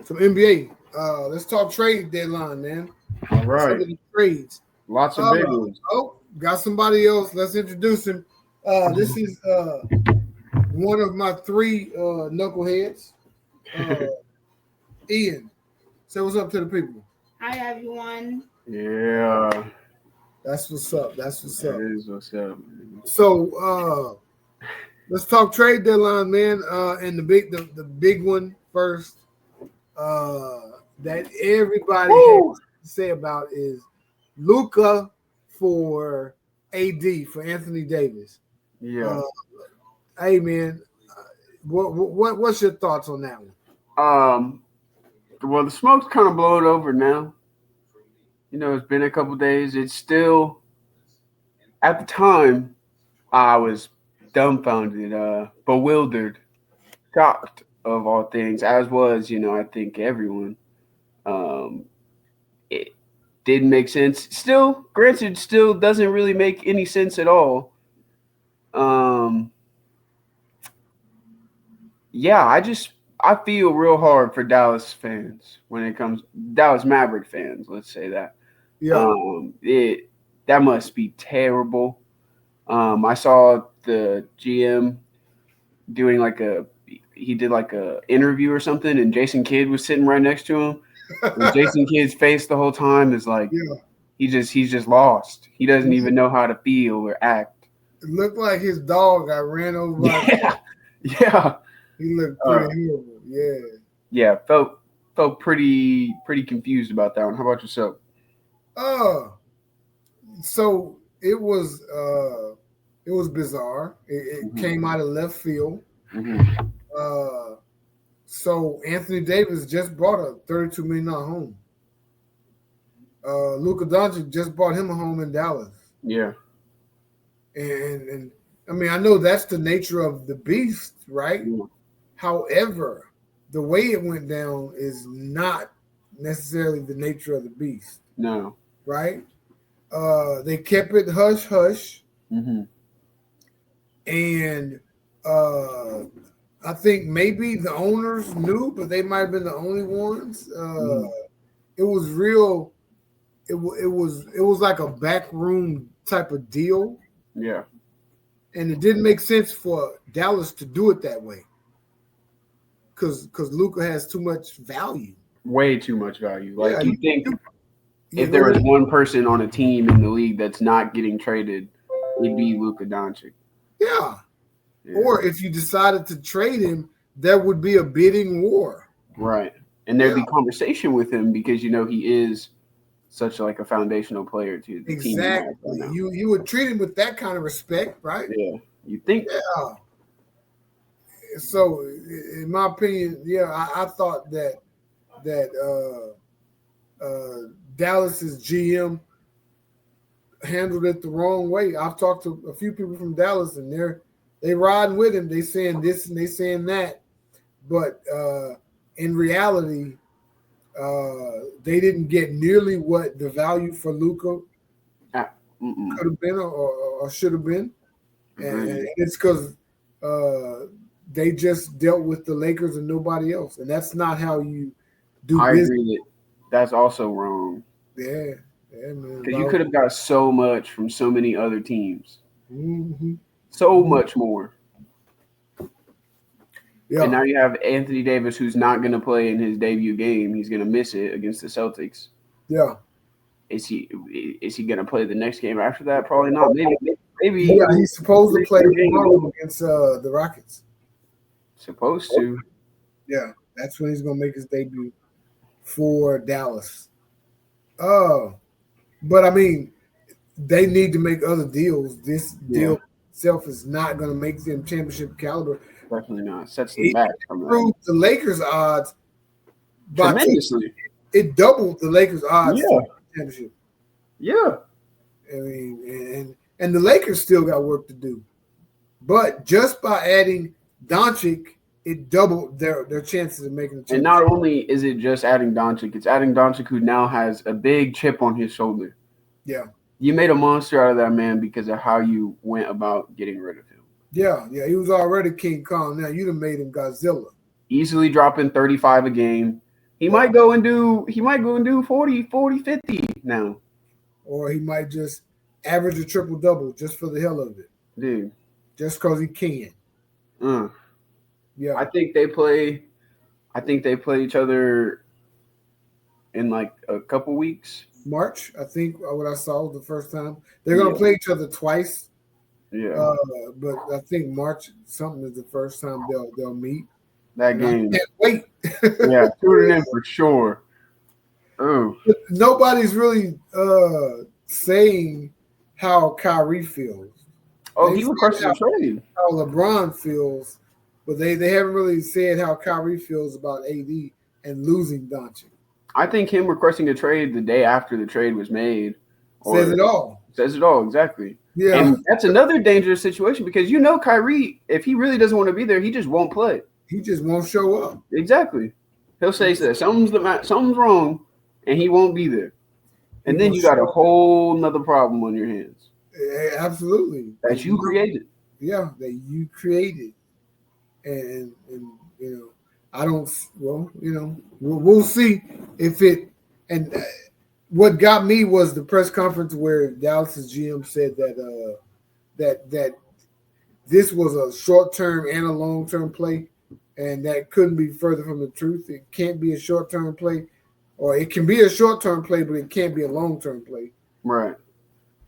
some NBA. Let's talk trade deadline, man. All Some right. of the trades. Lots of big ones. Got somebody else. Let's introduce him. This is one of my three knuckleheads. Ian, say what's up to the people. Hi everyone. Yeah. That's what's up. That's what's up. That is what's up. So let's talk trade deadline, man. And the big one first that everybody has to say about is Luka for AD for Anthony Davis. Yeah. Hey man, what's your thoughts on that one? Well, the smoke's kind of blowing over now. You know, it's been a couple days. It's still, at the time, I was dumbfounded, bewildered, shocked of all things, as was, I think everyone. It didn't make sense. Still, granted, still doesn't really make any sense at all. Um, yeah, I feel real hard for Dallas fans when it comes Dallas Maverick fans. Let's say that. Yeah, It that must be terrible. I saw the GM doing he did like a interview or something, and Jason Kidd was sitting right next to him. And Jason Kidd's face the whole time is like yeah. he's just lost. He doesn't even know how to feel or act. It looked like his dog got ran over by. Yeah, yeah, He looked pretty horrible. Yeah. yeah. Felt pretty confused about that one. How about yourself? So it was bizarre. It came out of left field. Mm-hmm. So Anthony Davis just bought a $32 million home. Luka Doncic just bought him a home in Dallas. Yeah. And I mean, I know that's the nature of the beast, right? Yeah. However, the way it went down is not necessarily the nature of the beast, No. right? They kept it hush hush, Mm-hmm. and I think maybe the owners knew, but they might have been the only ones. It was real. It was like a backroom type of deal, Yeah. and it didn't make sense for Dallas to do it that way because Luka has too much value. Way too much value. Like Yeah, you think you if there was know, one person on a team in the league that's not getting traded, it'd be Luka Doncic. yeah. Yeah. Or if you decided to trade him, there would be a bidding war. Right. And there'd be conversation with him because he is such like a foundational player to the team. Exactly. Right now. You would treat him with that kind of respect, right? Yeah. You think? Yeah. So, in my opinion, yeah, I thought that Dallas's GM handled it the wrong way. I've talked to a few people from Dallas, and they riding with him. They saying this and they saying that, but in reality, they didn't get nearly what the value for Luka could have been or should have been, and it's because they just dealt with the Lakers and nobody else, and that's not how you do business. Agree that's also wrong. Yeah, man. Because you could have got so much from so many other teams, Mm-hmm. so much more. Yeah. And now you have Anthony Davis, who's not going to play in his debut game. He's going to miss it against the Celtics. Yeah. Is he going to play the next game after that? Probably not. Maybe. Yeah, he's supposed to play tomorrow against the Rockets. Supposed to. Yeah, that's when he's going to make his debut for Dallas. But I mean, they need to make other deals. This deal itself is not going to make them championship caliber. Definitely not. Sets them back. Improved the Lakers' odds tremendously. It doubled the Lakers' odds for the championship. Yeah. I mean, and the Lakers still got work to do. But just by adding Doncic, it doubled their chances of making the championship. And not only is it just adding Doncic, it's adding Doncic who now has a big chip on his shoulder. Yeah. You made a monster out of that man because of how you went about getting rid of him. Yeah, he was already King Kong. Now you done made him Godzilla. Easily dropping 35 a game, He but might go and do 40, 50 now. or he might just average a triple double just for the hell of it, Dude. just because he can. Uh, Yeah, I think they play each other in like a couple weeks. March. I think what I saw the first time they're gonna Yeah. play each other twice. Yeah. Uh, but I think March something is the first time they'll meet, That and I game. can't wait. Yeah, tune it in for sure. Oh. Nobody's really saying how Kyrie feels. Oh, They he said requested a trade. how LeBron feels, but they haven't really said how Kyrie feels about AD and losing Doncic. I think him requesting a trade the day after the trade was made, Says or it all. says it all exactly. Yeah, And that's another dangerous situation because Kyrie, if he really doesn't want to be there, he just won't play. he just won't show up. Exactly. He'll say that something's wrong, and he won't be there. He And then gonna you got a show up. whole nother problem on your hands Absolutely. that you created. Yeah, that you created, and I don't. Well, we'll see if it. And what got me was the press conference where Dallas's GM said that this was a short term and a long term play, and that couldn't be further from the truth. It can't be a short term play, or it can be a short term play, but it can't be a long term play. Right.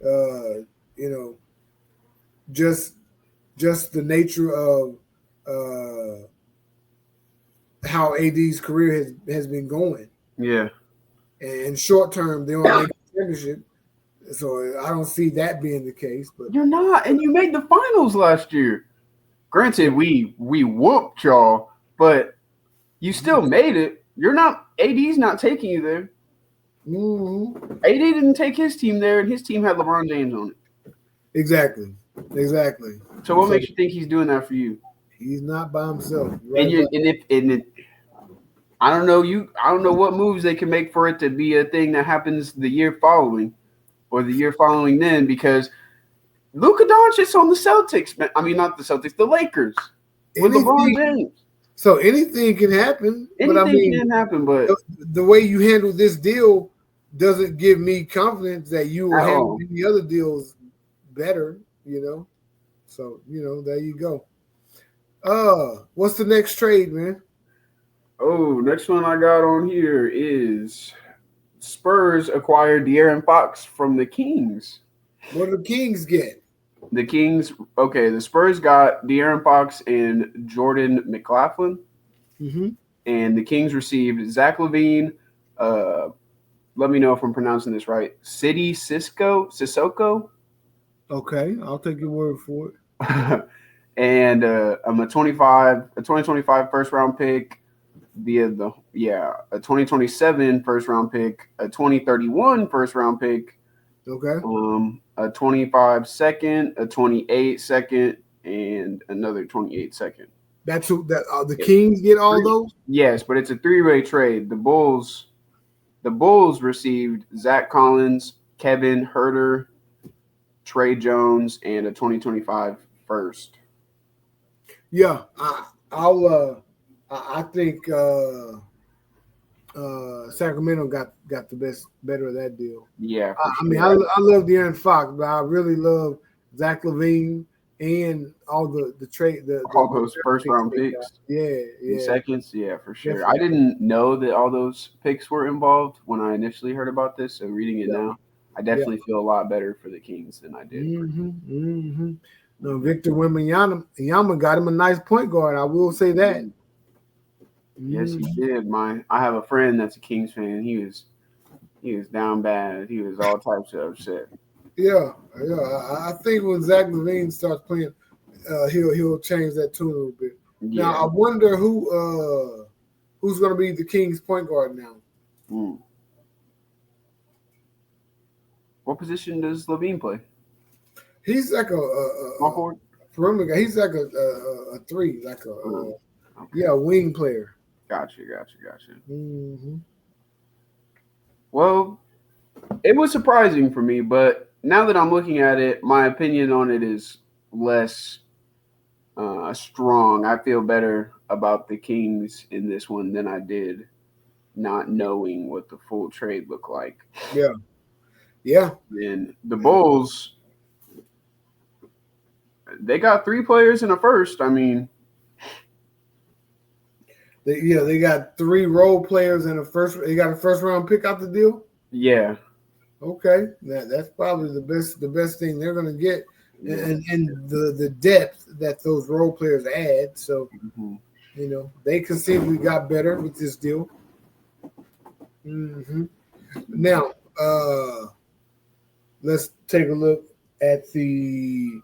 Uh, you know, just just the nature of how AD's career has been going. Yeah. And short term, they don't make a championship, so I don't see that being the case. But You're not, and you made the finals last year. yeah, Granted, we whooped y'all, but you still made it. You're not. AD's not taking you there. AD didn't take his team there, and his team had LeBron James on it. exactly. So what So makes you think he's doing that for you? he's not by himself. And Right you about and if and it, I don't know I don't know what moves they can make for it to be a thing that happens the year following or the year following then because Luka Doncic's on the Celtics. I mean, not the Celtics, the Lakers with LeBron anything. James. So anything can happen. But I Anything mean, can happen, but the way you handle this deal doesn't give me confidence that you will at handle all. any other deals better. So there you go. What's the next trade, man? Oh, next one I got on here is Spurs acquired De'Aaron Fox from the Kings. What do the Kings get? The Kings, okay, the Spurs got De'Aaron Fox and Jordan McLaughlin, Mm-hmm. and the Kings received Zach LaVine. Uh, let me know if I'm pronouncing this right. Sissoko, Okay, I'll take your word for it. and I'm a 2025 first round pick via a 2027 first round pick, a 2031 first round pick, Okay, a 25 second, a 28 second, and another 28 second. that's who that the Yeah. Kings get all those. Yes, but it's a three-way trade. The Bulls received Zach Collins, Kevin Herter, Trey Jones, and a 2025 first. Yeah, I'll. I think Sacramento got the better of that deal. Yeah, I, for I mean, sure. I love De'Aaron Fox, but I really love Zach LaVine and all the trade All the those first picks round they got. picks Yeah, and yeah, seconds. Yeah, for sure. I definitely. didn't know that all those picks were involved when I initially heard about this. So reading it Yeah, now, I yeah. definitely feel a lot better for the Kings than I did. No, Victor Wembanyama got him a nice point guard. I will say that. Yes, he Mm-hmm. did. I have a friend that's a Kings fan. He was down bad. He was all types of upset. Yeah, yeah. I think when Zach LaVine starts playing, he'll change that tune a little bit. Now Yeah. I wonder who's going to be the Kings point guard now. Mm. What position does Levine play? He's like Small forward. perimeter guy. He's like a three, like Mm. Okay. yeah, wing player. Gotcha. Mm-hmm. Well, it was surprising for me, but now that I'm looking at it, my opinion on it is less strong. I feel better about the Kings in this one than I did not knowing what the full trade looked like. Yeah. Yeah. And the Bulls, they got 3 players in a first. I mean, They got 3 role players and a first. They got a first round pick out the deal. yeah, Okay, that's probably the best thing they're gonna get, yeah. and the depth that those role players add. So Mhm. they conceivably got better with this deal. Now, let's take a look at the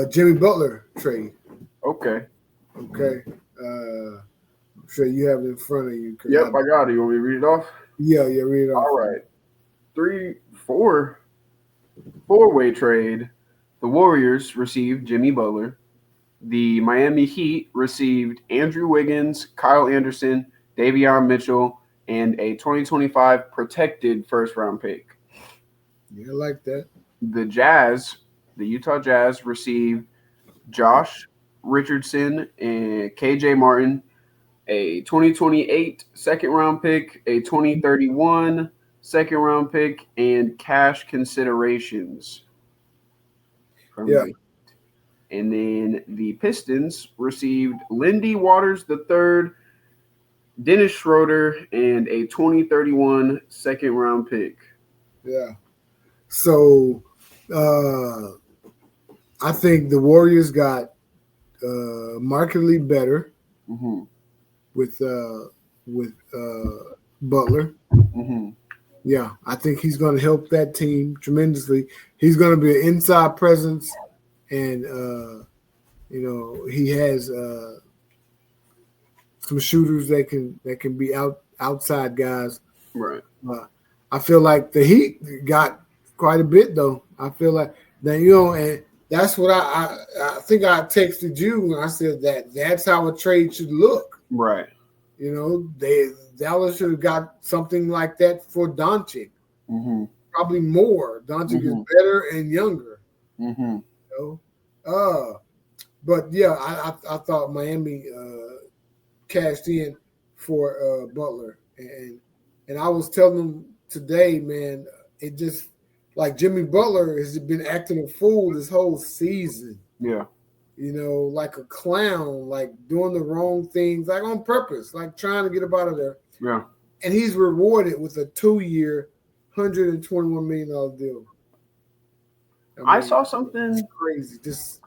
Jimmy Butler trade. Okay. Okay, I'm sure you have it in front of you. Yep, I got it. You want me to read it off? Yeah, read it off. All right. 4-way trade. The Warriors received Jimmy Butler. The Miami Heat received Andrew Wiggins, Kyle Anderson, Davion Mitchell, and a 2025 protected first round pick. Yeah, I like that. The Utah Jazz received Josh Richardson and KJ Martin, a 2028 second round pick, a 2031 second round pick, and cash considerations from Yeah. the. And then the Pistons received Lindy Waters III, Dennis Schroeder, and a 2031 second round pick. Yeah. So, I think the Warriors got markedly better Mm-hmm. with Butler. Mm-hmm. Yeah, I think he's going to help that team tremendously. He's going to be an inside presence, and he has some shooters that can be outside guys. Right. I feel like the Heat got quite a bit though. I feel like that and that's what I think I texted you when I said that's how a trade should look. Right. Dallas should have got something like that for Doncic. Mm-hmm. Probably more. Doncic is better and younger. Mm-hmm. But yeah, I thought Miami cashed in for Butler, and I was telling them today, man, it just like Jimmy Butler has been acting a fool this whole season. Yeah. Like a clown, like doing the wrong things, like on purpose, like trying to get up out of there. Yeah. And he's rewarded with a 2-year, $121 million deal. I saw something crazy. Just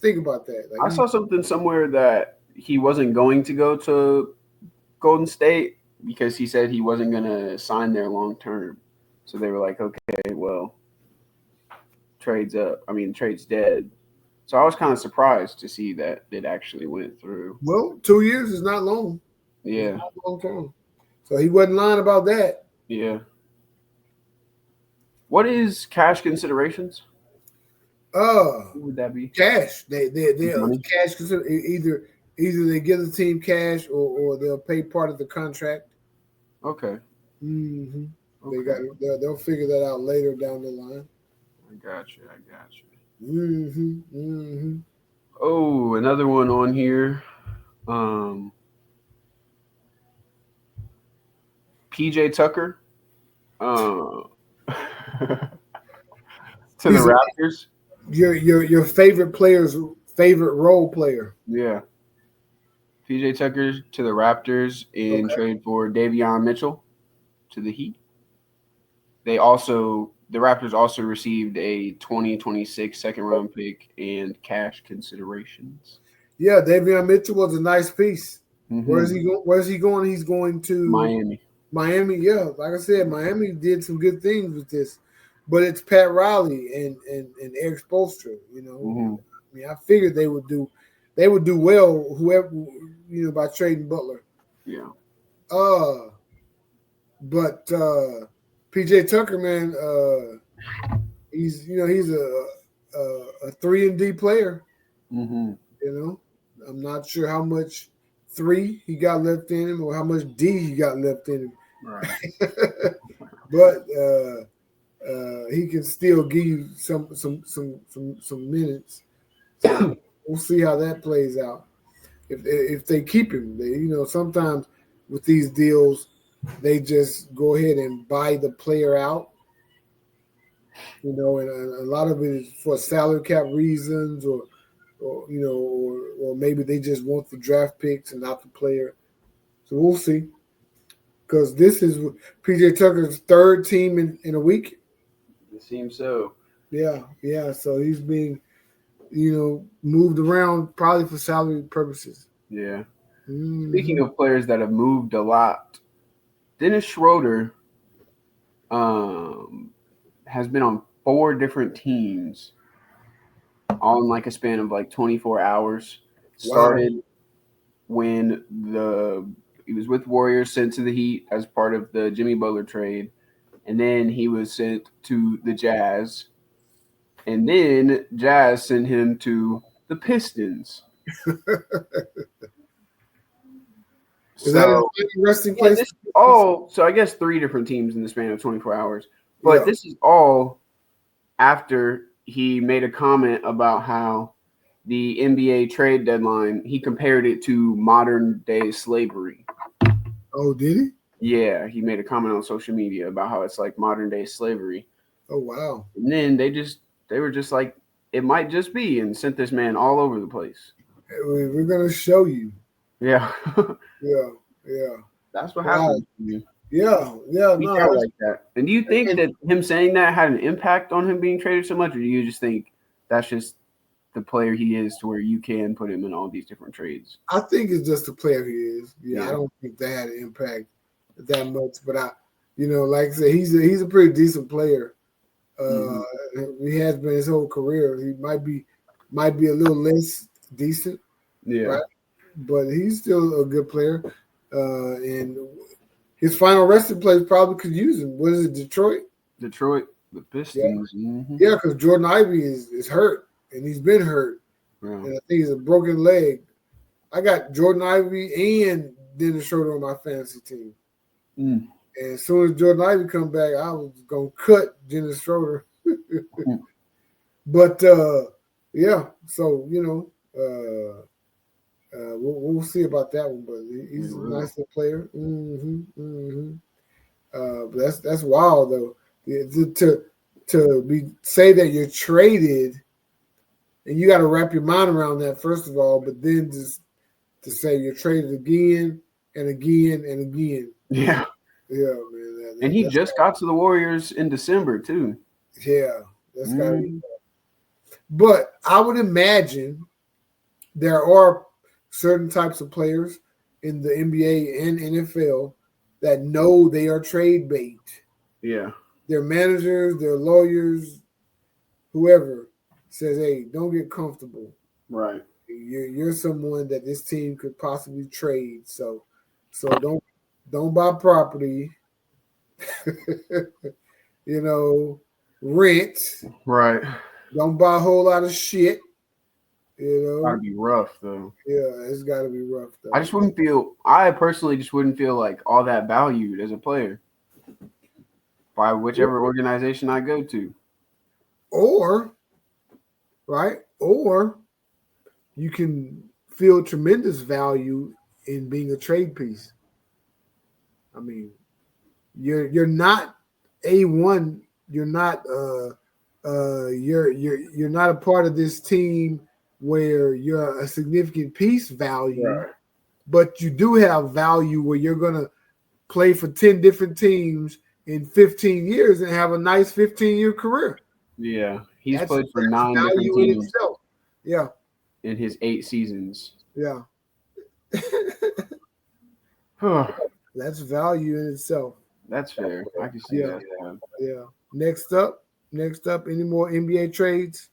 think about that. I saw something somewhere that he wasn't going to go to Golden State because he said he wasn't going to sign there long term. So they were like, okay, well, trade's dead. So I was kind of surprised to see that it actually went through. Well, 2 years is not long. Yeah. Not long term. So he wasn't lying about that. Yeah. What is cash considerations? What would that be? Cash. They cash either they give the team cash or they'll pay part of the contract. Okay. Mm-hmm. Okay. They'll figure that out later down the line. I got you. Mm-hmm. Mm-hmm. Oh, another one on here. PJ Tucker. To the Raptors. Your favorite player's favorite role player. Yeah. PJ Tucker to the Raptors in trade for Davion Mitchell to the Heat. The Raptors also received a 2026 second round pick and cash considerations. Yeah, Davion Mitchell was a nice piece. Mm-hmm. Where's he going? He's going to Miami, yeah. Like I said, Miami did some good things with this. But it's Pat Riley and Eric Spoelstra, Mm-hmm. I mean, I figured they would do well, whoever, by trading Butler. Yeah. But PJ Tucker, man, he's a 3-and-D player. Mm-hmm. I'm not sure how much 3 he got left in him or how much D he got left in him. Right. But he can still give you some minutes. So we'll see how that plays out. If they keep him, sometimes with these deals, they just go ahead and buy the player out. And a lot of it is for salary cap reasons, or maybe they just want the draft picks and not the player. So we'll see. Because this is PJ Tucker's third team in a week. It seems so. Yeah, yeah. So he's being, moved around probably for salary purposes. Yeah. Speaking Mm-hmm. of players that have moved a lot, Dennis Schroeder um, has been on 4 different teams, all in like a span of like 24 hours. Wow. Started when he was with Warriors, sent to the Heat as part of the Jimmy Butler trade, and then he was sent to the Jazz, and then Jazz sent him to the Pistons. Is that So his resting yeah, place? this all so I guess 3 different teams in the span of 24 hours. But Yeah. this is all after he made a comment about how the NBA trade deadline, he compared it to modern day slavery. Oh, did he? Yeah, he made a comment on social media about how it's like modern day slavery. Oh, wow. And then they were just like, it might just be, and sent this man all over the place. Hey, we're gonna show you. Yeah. Yeah. Yeah. That's what Wow. happens to you. Yeah. Yeah. He's No. out like that. And do you think And that him saying that had an impact on him being traded so much, or do you just think that's just the player he is to where you can put him in all these different trades? I think it's just the player he is. Yeah. I Yeah. don't think that had an impact that much. But like I said, he's a pretty decent player. Hmm. Uh, he has been his whole career. He might be a little less decent, Yeah. right? But he's still a good player. And his final resting place probably could use him. What is it, Detroit? Detroit, the Yeah, Pistons. Hmm. yeah, because Jordan Ivey is hurt, and he's been hurt, Yeah. and I think he's a broken leg. I got Jordan Ivey and Dennis Schroeder on my fantasy team, Mm. and as soon as Jordan Ivey come back, I was gonna cut Dennis Schroeder. Mm. But yeah, so we'll see about that one. But We he's a will. nice little player. But that's wild though. Yeah, to say that you're traded, and you got to wrap your mind around that first of all. But then just to say you're traded again and again and again. Yeah. Yeah, man. And he just got to the Warriors in December too. Yeah, that's got to be. Mm. But I would imagine there are certain types of players in the NBA and NFL that know they are trade bait. Yeah. Their managers, their lawyers, whoever says, "Hey, don't get comfortable. Right. You're someone that this team could possibly trade. So don't buy property. you know, rent. Right. Don't buy a whole lot of shit. Gotta be rough though. Yeah, it's got to be rough I though. just wouldn't feel. I personally just wouldn't feel like all that valued as a player by whichever organization I go to. Or right, or you can feel tremendous value in being a trade piece. I mean, you're not A1. You're not you're not a part of this team where you're a significant piece value, Right. but you do have value where you're gonna play for 10 different teams in 15 years and have a nice 15-year career. Yeah. He's That's played for 9 different value in teams itself. Yeah, in his 8 seasons. yeah. That's That's value in itself. fair. I can see Yeah, that. Yeah. yeah. Next up, any more NBA trades?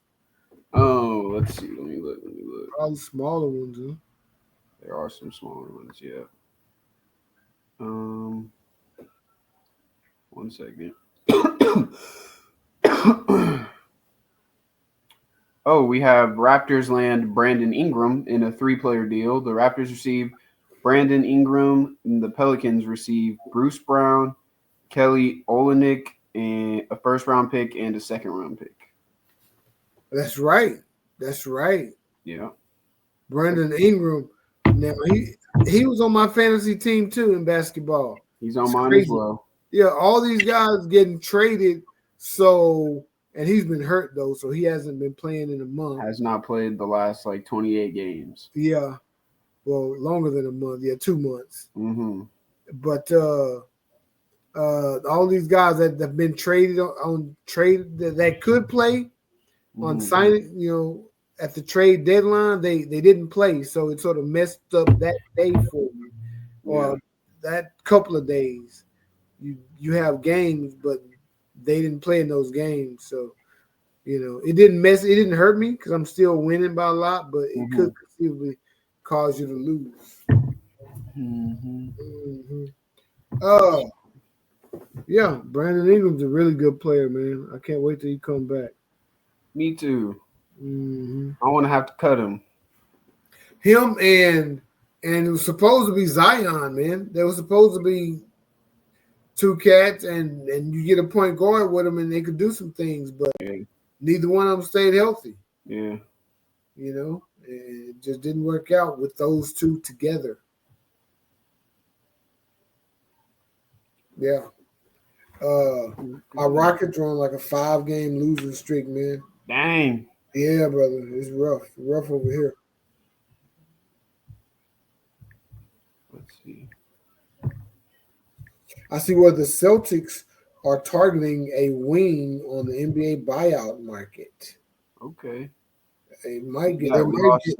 Oh, let's see. Let me look. Let me look. Probably smaller ones, huh? There are some smaller ones. Yeah. Um. 1 second. Oh, we have Raptors land Brandon Ingram in a 3-player deal. The Raptors receive Brandon Ingram, and the Pelicans receive Bruce Brown, Kelly Olynyk, and a first-round pick and a second-round pick. That's right. That's right. Yeah. Brandon Ingram. Now he was on my fantasy team too in basketball. He's on It's mine as crazy. well. Yeah, all these guys getting traded. So, and he's been hurt though, so he hasn't been playing in a month. Has not played the last 28 games. Yeah, well, longer than a month. Yeah, 2 months. Mm-hmm. But all these guys that have been traded on trade that could play on Mm-hmm. signing, at the trade deadline, they didn't play, so it sort of messed up that day for you, Yeah. or that couple of days. You have games, but they didn't play in those games, so it didn't hurt me because I'm still winning by a lot, but it Mm-hmm. could conceivably cause you to lose. Mm-hmm. Mm-hmm. Uh, yeah, Brandon Ingram's a really good player, man. I can't wait till he come back. Me too. Mm-hmm. I want to have to cut him. Him and it was supposed to be Zion, man. There was supposed to be two cats, and you get a point guard with them, and they could do some things, but Yeah. neither one of them stayed healthy. Yeah. It just didn't work out with those two together. Yeah. Our Rockets are on like a 5-game losing streak, man. Dang. Yeah, brother, it's rough. Rough over here. Let's see. I see where the Celtics are targeting a wing on the NBA buyout market. Okay. They might get Yeah,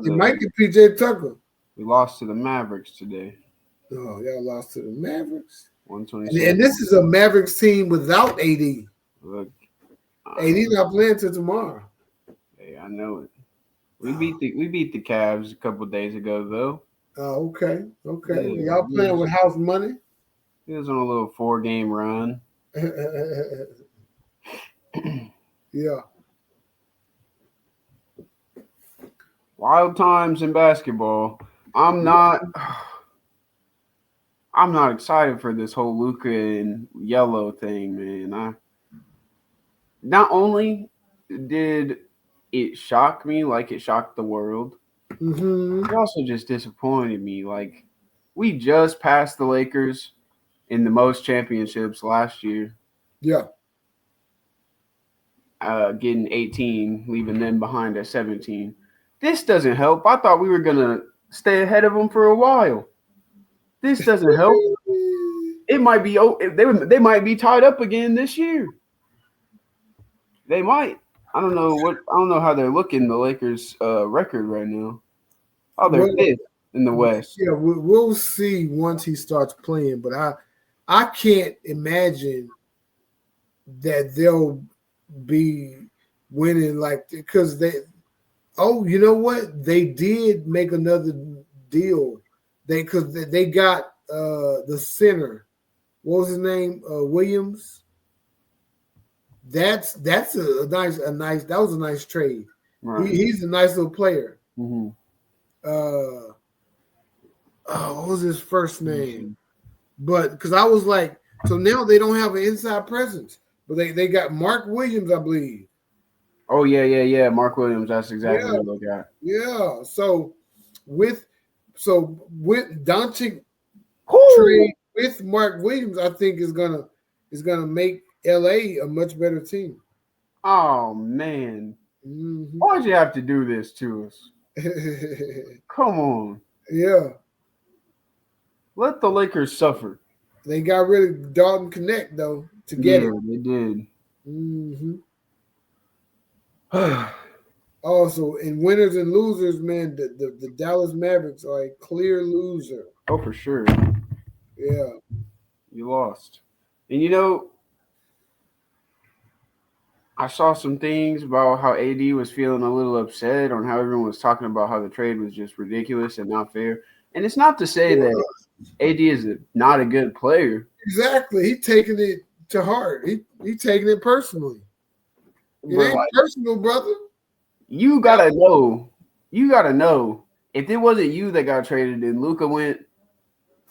they might get PJ Tucker. we lost to the Mavericks today. Oh, y'all lost to the Mavericks. 127. And this is a Mavericks team without AD. Look, AD not playing till tomorrow. hey, I know it. We beat the Cavs a couple days ago though. Oh, okay. Okay. Yeah, Y'all playing with house money? He was on a little 4-game run. Yeah. Wild times in basketball. I'm not excited for this whole Luka and yellow thing, man. Not only did it shock me like it shocked the world, Mm-hmm. it also just disappointed me. Like, we just passed the Lakers in the most championships last year, Yeah. getting 18, leaving them behind at 17. This doesn't help. I thought we were gonna stay ahead of them for a while. This doesn't help. It might be they might be tied up again this year. They might. I don't know how they're looking. The Lakers' record right now. Oh, they're Well, fifth in the West. Yeah, we'll see once he starts playing, but I can't imagine that they'll be winning like because they. Oh, you know what? They did make another deal. They got the center. What was his name? Williams. That's a nice that was a nice trade. Right. He's a nice little player. Mm-hmm. What was his first name? But because I was like, so now they don't have an inside presence, but they got Mark Williams, I believe. Oh yeah. Mark Williams. That's exactly what they got. Yeah. So with Doncic trade with Mark Williams, I think is gonna make LA a much better team. Oh man, Mm-hmm. why'd you have to do this to us? Come on. Yeah. Let the Lakers suffer. They got rid of Dalton Connect though to get it. They did. Mm-hmm. Also, in winners and losers, man, the Dallas Mavericks are a clear loser. Oh, for sure. Yeah. You lost. And I saw some things about how AD was feeling a little upset on how everyone was talking about how the trade was just ridiculous and not fair. And it's not to say that AD is not a good player. Exactly. He taking it to heart. He taking it personally. It But ain't personal, brother. You gotta know. If it wasn't you that got traded and Luka went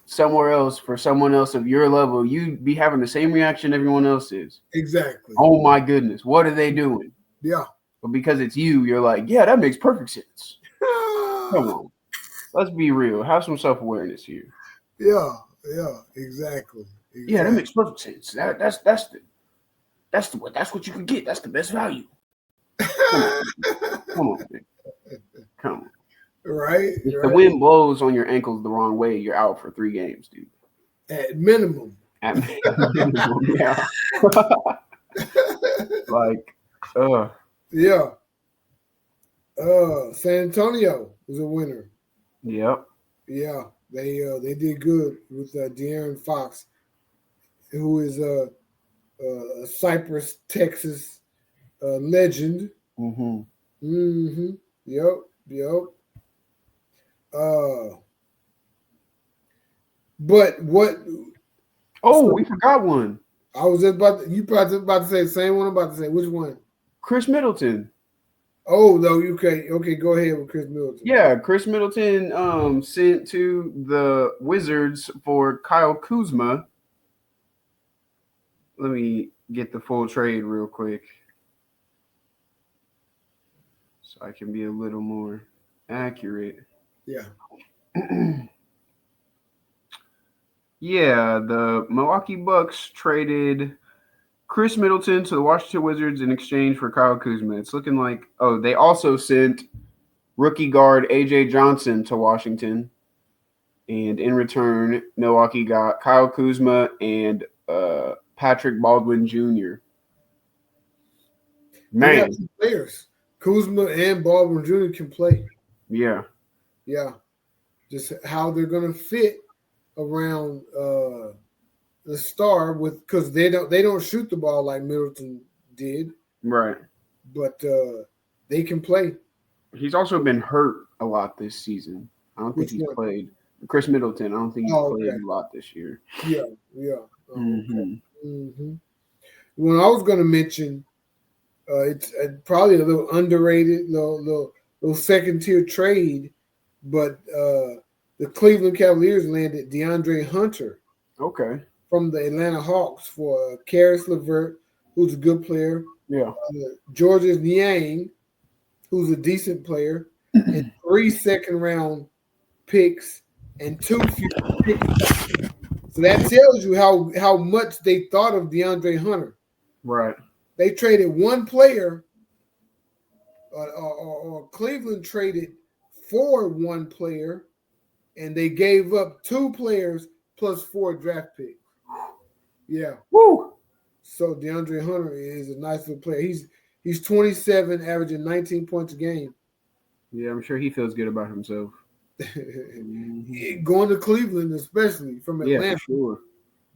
somewhere else for someone else of your level, you'd be having the same reaction everyone else is. Exactly. Oh my goodness, what are they doing? Yeah. But because it's you, you're like, yeah, that makes perfect sense. Come on. Let's be real. Have some self-awareness here. Yeah, exactly. Yeah, that Exactly. makes perfect sense. That's what you can get. That's the best value. Come on, come on, man. Come on. Right, If the right. wind blows on your ankles the wrong way, you're out for 3 games, dude. At minimum. At minimum, yeah. Like, Yeah. San Antonio was a winner. yep. Yeah, they did good with De'Aaron Fox, who is a Cypress, Texas legend. Mm-hmm. Mm-hmm. Yep. Yep. Uh, but what? Oh, So we forgot one. I was just you probably about to say the same one. I'm about to say which one? Chris Middleton. Oh no, you okay? Okay, go ahead with Chris Middleton. Yeah, Chris Middleton sent to the Wizards for Kyle Kuzma. Let me get the full trade real quick so I can be a little more accurate. Yeah. Yeah, the Milwaukee Bucks traded Chris Middleton to the Washington Wizards in exchange for Kyle Kuzma. It's looking like they also sent rookie guard AJ Johnson to Washington, and in return, Milwaukee got Kyle Kuzma and Patrick Baldwin Jr. They got Man, two players. Kuzma and Baldwin Jr. can play. yeah, Yeah. Just how they're gonna fit around the star with because they don't shoot the ball like Middleton did, right. but they can play. He's also been hurt a lot this season. I don't think Which he's one? played. Chris Middleton, I don't think he's Oh, played okay. a lot this year. Yeah, yeah. Oh, okay. Mm-hmm. hmm When I was gonna mention, it's probably a little underrated, little second tier trade, but the Cleveland Cavaliers landed DeAndre Hunter Okay. from the Atlanta Hawks for Karis LeVert, who's a good player, Yeah. Georges Niang, who's a decent player, and 3 second round picks and two future picks. So that tells you how much they thought of DeAndre Hunter. Right. They traded one player, or Cleveland traded for one player, and they gave up two players plus 4 draft picks. Yeah. Woo. So DeAndre Hunter is a nice little player. He's 27, averaging 19 points a game. Yeah, I'm sure he feels good about himself. Mm-hmm. Going to Cleveland, especially from Yeah, for Atlanta, sure.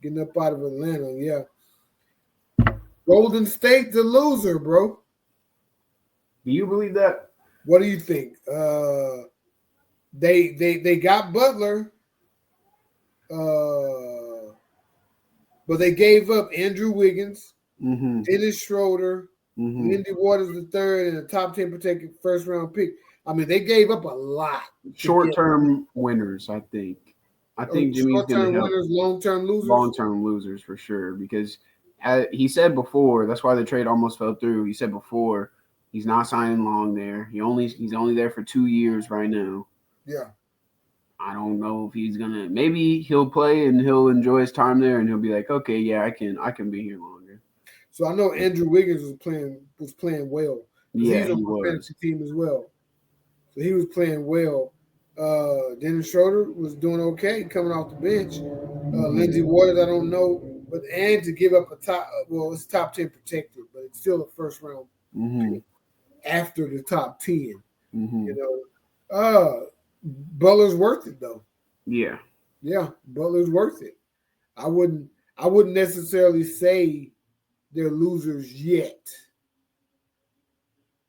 getting up out of Atlanta. Yeah. Golden State, the loser, bro. Do you believe that? What do you think? They got Butler, but they gave up Andrew Wiggins, Mm-hmm. Dennis Schroeder, Mm-hmm. Lindy Waters the third, and a top 10 protected first round pick. I mean, they gave up a lot to Short get term winners, I think. I think Jimmy's short going to term help winners, long term losers. long term losers for sure because he said before, that's why the trade almost fell through. He said before he's not signing long there. He's only there for 2 years right now. Yeah. I don't know if he's gonna. Maybe he'll play and he'll enjoy his time there, and he'll be like, okay, yeah, I can be here longer. So I know Andrew Wiggins was playing well because Yeah, he's on he my was. fantasy team as well. So he was playing well. Dennis Schroeder was doing okay coming off the bench. Mm-hmm. Lindsey Waters, I don't know, but and to give up a top, well, it's top 10 protected, but it's still a first round Mm-hmm. pick after the top 10. Mm-hmm. You know, Butler's worth it though. Yeah. Yeah, Butler's worth it. I wouldn't I wouldn't necessarily say they're losers yet.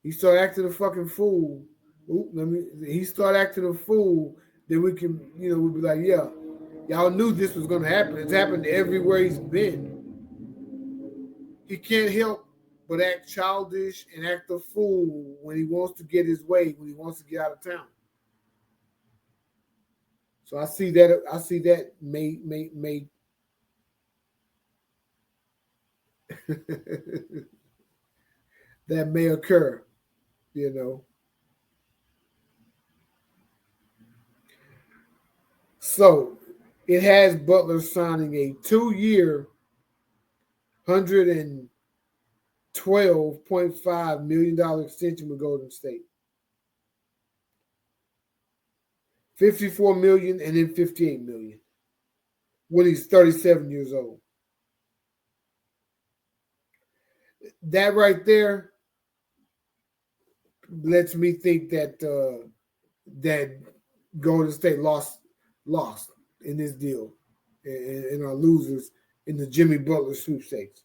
He start acting a fucking fool. He start acting a fool, then we can, we'll be like, yeah, y'all knew this was gonna happen. It's happened everywhere he's been. He can't help but act childish and act a fool when he wants to get his way, when he wants to get out of town. So I see that. May that may occur. You know. So It has Butler signing a 2-year, $112.5 million extension with Golden State. 54 million and then 58 million when he's 37 years old. That right there lets me think that that Golden State lost in this deal and are losers in the Jimmy Butler sweepstakes.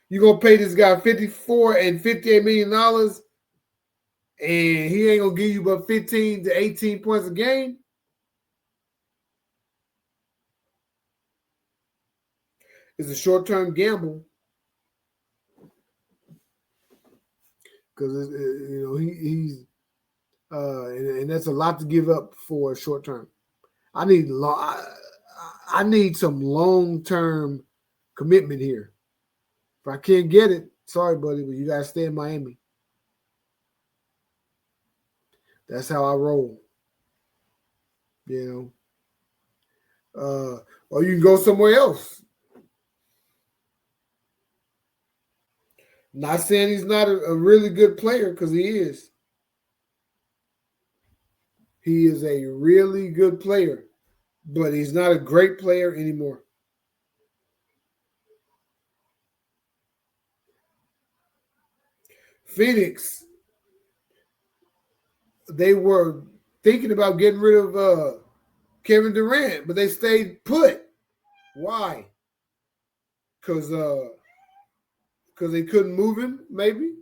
You're gonna pay this guy 54 and $58 million, and he ain't gonna give you but 15 to 18 points a game. It's a short-term gamble because he's and that's a lot to give up for a short term. I need I need some long-term commitment here. If I can't get it, sorry, buddy, but you gotta stay in Miami. That's how I roll. You know, or you can go somewhere else. Not saying he's not a really good player because he is. He is a really good player, but he's not a great player anymore. Phoenix, they were thinking about getting rid of Kevin Durant, but they stayed put. Why? Because they couldn't move him, maybe,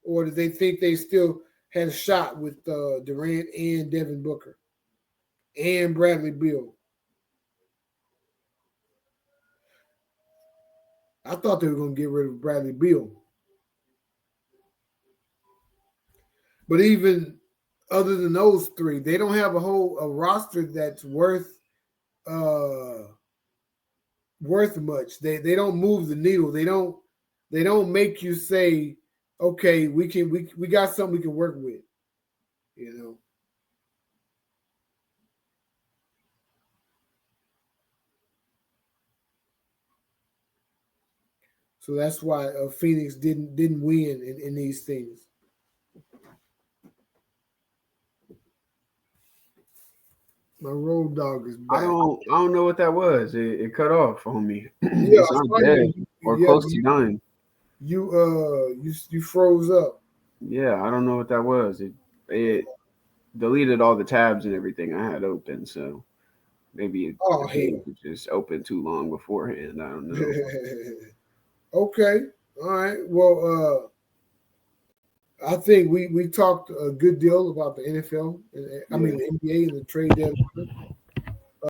or did they think they still had a shot with Durant and Devin Booker and Bradley Beal? I thought they were going to get rid of Bradley Beal, but even other than those three, they don't have a roster that's worth much. They don't move the needle. They don't make you say, okay, we got something we can work with. You know. So that's why Phoenix didn't win in these things. My road dog is back. I don't know what that was. It cut off on me. Yeah, It's not dead or close to dying. You froze up. Yeah, I don't know what that was. It deleted all the tabs and everything I had open, so maybe Oh the hell. page was just open too long beforehand. I don't know. Okay. All right. Well, I think we talked a good deal about the NFL. I mean the NBA and the trade deadline.